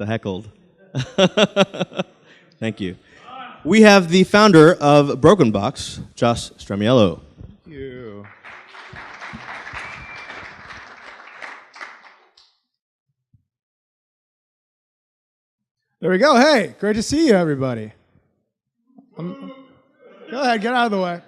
the heckled. Thank you. We have the founder of BrokenBox, Josh Stramiello. Thank you. There we go. Hey, great to see you, everybody. Go ahead, get out of the way.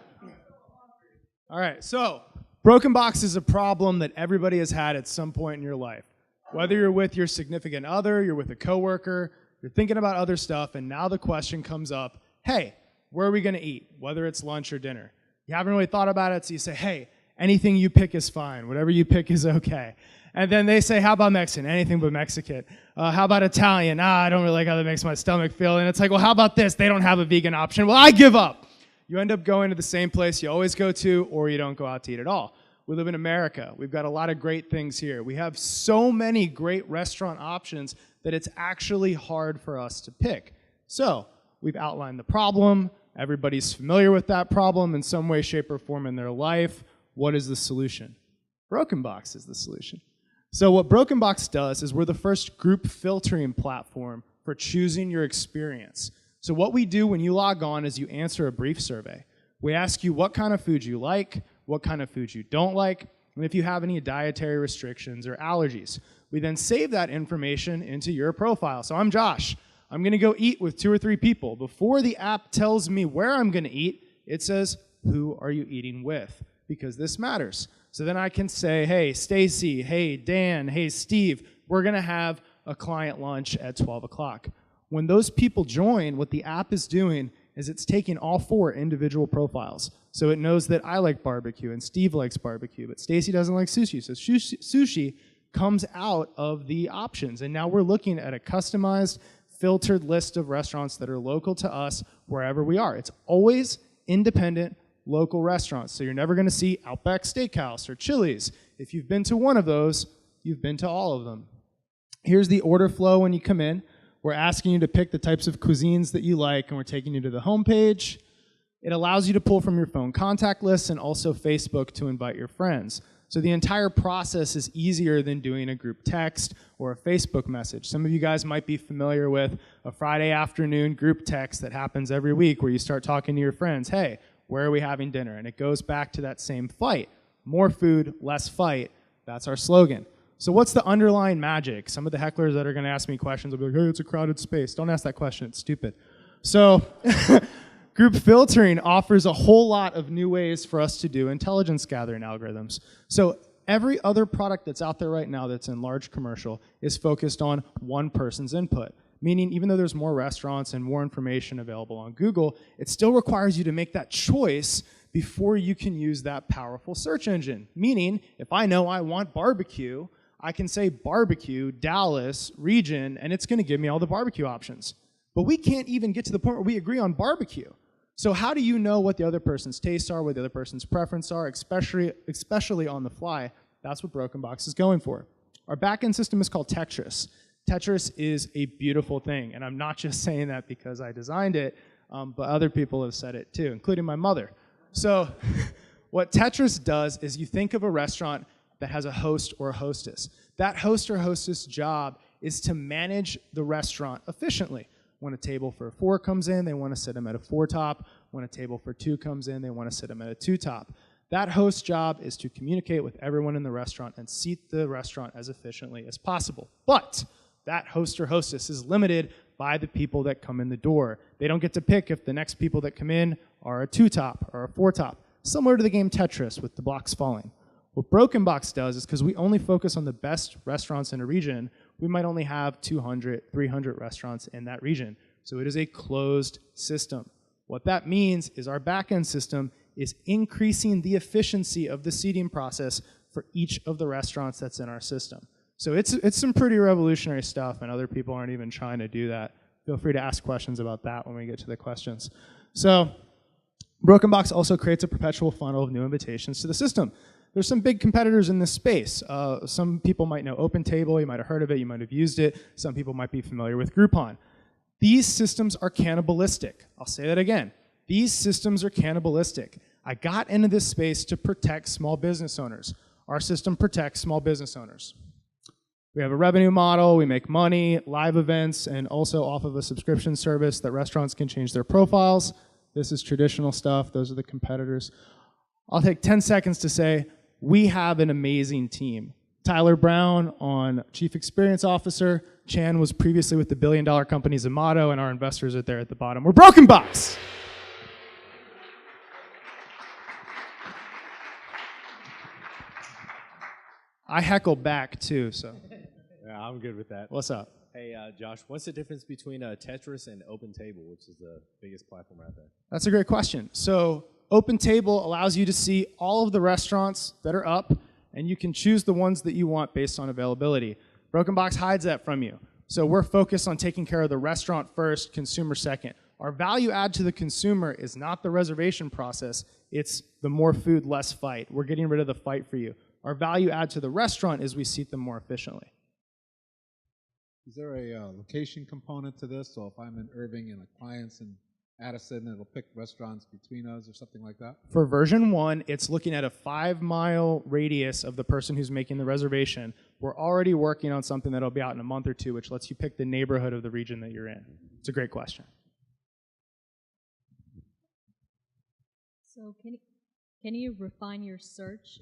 All right, so BrokenBox is a problem that everybody has had at some point in your life. Whether you're with your significant other, you're with a coworker, you're thinking about other stuff, and now the question comes up, hey, where are we going to eat, whether it's lunch or dinner? You haven't really thought about it, so you say, hey, anything you pick is fine. Whatever you pick is okay. And then they say, how about Mexican? Anything but Mexican. How about Italian? I don't really like how that makes my stomach feel. And it's like, well, how about this? They don't have a vegan option. Well, I give up. You end up going to the same place you always go to, or you don't go out to eat at all. We live in America. We've got a lot of great things here. We have so many great restaurant options that it's actually hard for us to pick. So we've outlined the problem. Everybody's familiar with that problem in some way, shape, or form in their life. What is the solution? BrokenBox is the solution. So what BrokenBox does is we're the first group filtering platform for choosing your experience. So what we do when you log on is you answer a brief survey. We ask you what kind of food you like, what kind of food you don't like, and if you have any dietary restrictions or allergies. We then save that information into your profile. So I'm Josh. I'm going to go eat with 2 or 3 people. Before the app tells me where I'm going to eat, it says, who are you eating with? Because this matters. So then I can say, hey, Stacy, hey, Dan, hey, Steve, we're going to have a client lunch at 12 o'clock. When those people join, what the app is doing is it's taking all 4 individual profiles. So it knows that I like barbecue and Steve likes barbecue, but Stacy doesn't like sushi. So sushi comes out of the options. And now we're looking at a customized, filtered list of restaurants that are local to us wherever we are. It's always independent, local restaurants. So you're never going to see Outback Steakhouse or Chili's. If you've been to one of those, you've been to all of them. Here's the order flow when you come in. We're asking you to pick the types of cuisines that you like, and we're taking you to the home page. It allows you to pull from your phone contact lists and also Facebook to invite your friends. So the entire process is easier than doing a group text or a Facebook message. Some of you guys might be familiar with a Friday afternoon group text that happens every week where you start talking to your friends, hey, where are we having dinner? And it goes back to that same fight. More food, less fight. That's our slogan. So what's the underlying magic? Some of the hecklers that are going to ask me questions will be like, hey, it's a crowded space. Don't ask that question. It's stupid. So group filtering offers a whole lot of new ways for us to do intelligence gathering algorithms. So every other product that's out there right now that's in large commercial is focused on one person's input. Meaning even though there's more restaurants and more information available on Google, it still requires you to make that choice before you can use that powerful search engine. Meaning, if I know I want barbecue, I can say barbecue, Dallas, region, and it's going to give me all the barbecue options. But we can't even get to the point where we agree on barbecue. So how do you know what the other person's tastes are, what the other person's preferences are, especially on the fly? That's what BrokenBox is going for. Our backend system is called Tetris. Tetris is a beautiful thing, and I'm not just saying that because I designed it, but other people have said it too, including my mother. So what Tetris does is you think of a restaurant that has a host or a hostess. That host or hostess job is to manage the restaurant efficiently. When a table for 4 comes in, they want to sit them at a 4 top. When a table for 2 comes in, they want to sit them at a 2 top. That host job is to communicate with everyone in the restaurant and seat the restaurant as efficiently as possible. But that host or hostess is limited by the people that come in the door. They don't get to pick if the next people that come in are a 2 top or a 4 top, similar to the game Tetris with the blocks falling. What BrokenBox does is because we only focus on the best restaurants in a region, we might only have 200, 300 restaurants in that region. So it is a closed system. What that means is our backend system is increasing the efficiency of the seating process for each of the restaurants that's in our system. So it's some pretty revolutionary stuff, and other people aren't even trying to do that. Feel free to ask questions about that when we get to the questions. So BrokenBox also creates a perpetual funnel of new invitations to the system. There's some big competitors in this space. Some people might know OpenTable, you might have heard of it, you might have used it. Some people might be familiar with Groupon. These systems are cannibalistic. I'll say that again. These systems are cannibalistic. I got into this space to protect small business owners. Our system protects small business owners. We have a revenue model, we make money, live events, and also off of a subscription service that restaurants can change their profiles. This is traditional stuff. Those are the competitors. I'll take 10 seconds to say we have an amazing team. Tyler Brown on Chief Experience Officer. Chan was previously with the billion-dollar company Zomato, and our investors are there at the bottom. We're BrokenBox. I heckle back too, so. Yeah, I'm good with that. What's up? Hey, Josh, what's the difference between Tetris and OpenTable, which is the biggest platform out there? That's a great question. So OpenTable allows you to see all of the restaurants that are up, and you can choose the ones that you want based on availability. BrokenBox hides that from you. So we're focused on taking care of the restaurant first, consumer second. Our value add to the consumer is not the reservation process, it's the more food, less fight. We're getting rid of the fight for you. Our value add to the restaurant is we seat them more efficiently. Is there a location component to this? So if I'm in Irving and a client's in Addison, it'll pick restaurants between us or something like that? For version 1, it's looking at a 5-mile radius of the person who's making the reservation. We're already working on something that'll be out in a month or two, which lets you pick the neighborhood of the region that you're in. It's a great question. So can you refine your search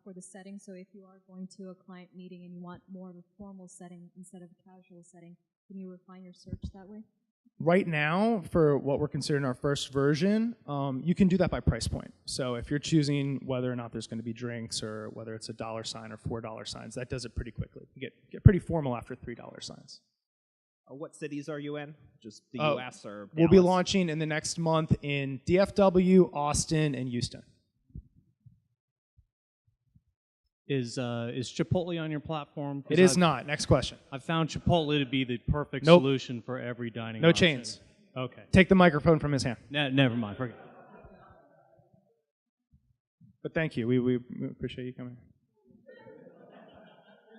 for the setting? So if you are going to a client meeting and you want more of a formal setting instead of a casual setting, can you refine your search that way? Right now, for what we're considering our first version, you can do that by price point. So if you're choosing whether or not there's going to be drinks or whether it's a $1 sign or $4 signs, that does it pretty quickly. You get pretty formal after $3 signs. What cities are you in? Just the U.S. or Dallas? We'll be launching in the next month in DFW, Austin, and Houston. Is Chipotle on your platform? It is not. Next question. I've found Chipotle to be the perfect Nope. solution for every dining No option. chains. Okay. Take the microphone from his hand. Never mind. Forget. But thank you. We appreciate you coming.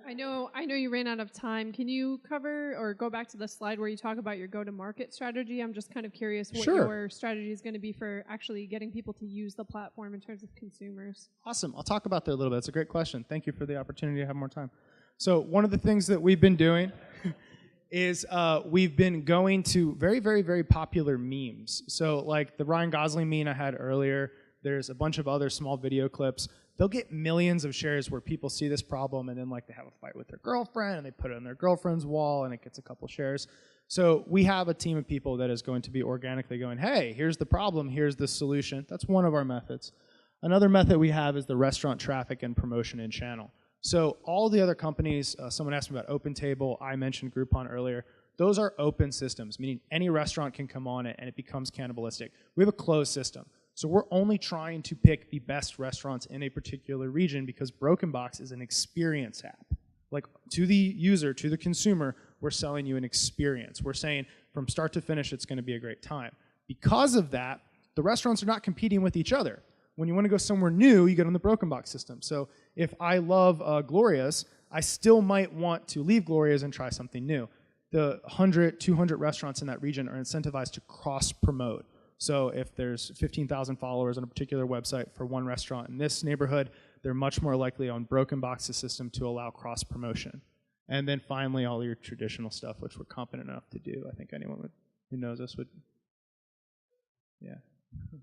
I know you ran out of time. Can you cover or go back to the slide where you talk about your go-to-market strategy? I'm just kind of curious what your strategy is going to be for actually getting people to use the platform in terms of consumers. Awesome. I'll talk about that a little bit. It's a great question. Thank you for the opportunity to have more time. So one of the things that we've been doing is we've been going to very, very, very popular memes. So like the Ryan Gosling meme I had earlier, there's a bunch of other small video clips. They'll get millions of shares where people see this problem and then like they have a fight with their girlfriend and they put it on their girlfriend's wall and it gets a couple shares. So we have a team of people that is going to be organically going, hey, here's the problem, here's the solution. That's one of our methods. Another method we have is the restaurant traffic and promotion in channel. So all the other companies, someone asked me about OpenTable, I mentioned Groupon earlier, those are open systems, meaning any restaurant can come on it and it becomes cannibalistic. We have a closed system. So we're only trying to pick the best restaurants in a particular region because BrokenBox is an experience app. Like to the user, to the consumer, we're selling you an experience. We're saying from start to finish, it's going to be a great time. Because of that, the restaurants are not competing with each other. When you want to go somewhere new, you get on the BrokenBox system. So if I love Gloria's, I still might want to leave Gloria's and try something new. The 100, 200 restaurants in that region are incentivized to cross-promote. So if there's 15,000 followers on a particular website for one restaurant in this neighborhood, they're much more likely on BrokenBox's system to allow cross-promotion. And then finally, all your traditional stuff, which we're competent enough to do. I think anyone who knows us would, yeah.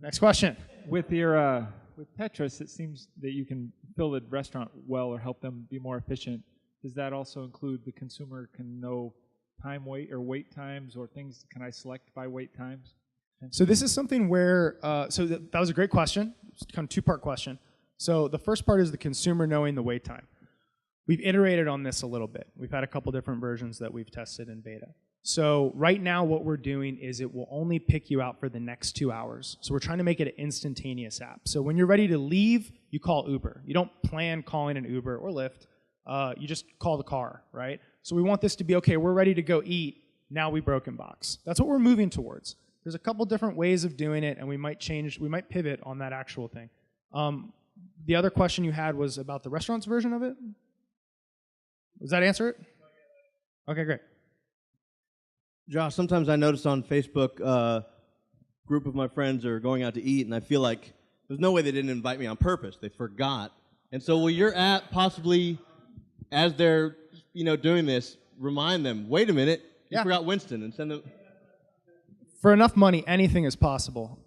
Next question. With Tetris, it seems that you can fill the restaurant well or help them be more efficient. Does that also include the consumer can know wait times or things? Can I select by wait times? So this is something where, that was a great question. It's kind of two-part question. So the first part is the consumer knowing the wait time. We've iterated on this a little bit. We've had a couple different versions that we've tested in beta. So right now what we're doing is it will only pick you out for the next 2 hours. So we're trying to make it an instantaneous app. So when you're ready to leave, you call Uber. You don't plan calling an Uber or Lyft. You just call the car, right? So we want this to be, okay, we're ready to go eat. Now we BrokenBox. That's what we're moving towards. There's a couple different ways of doing it, and we might pivot on that actual thing. The other question you had was about the restaurant's version of it? Does that answer it? Okay, great. Josh, sometimes I notice on Facebook, a group of my friends are going out to eat, and I feel like there's no way they didn't invite me on purpose. They forgot. And so will your app possibly, as they're doing this, remind them, wait a minute, you Yeah. forgot Winston, and send them. For enough money, anything is possible.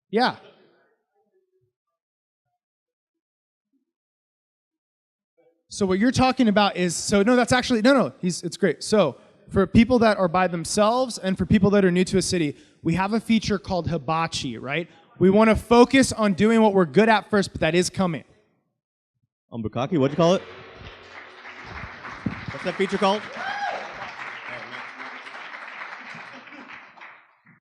Yeah. So what you're talking about is, it's great. So for people that are by themselves and for people that are new to a city, we have a feature called Hibachi, right? We want to focus on doing what we're good at first, but that is coming. Bukkake, what'd you call it? What's that feature called?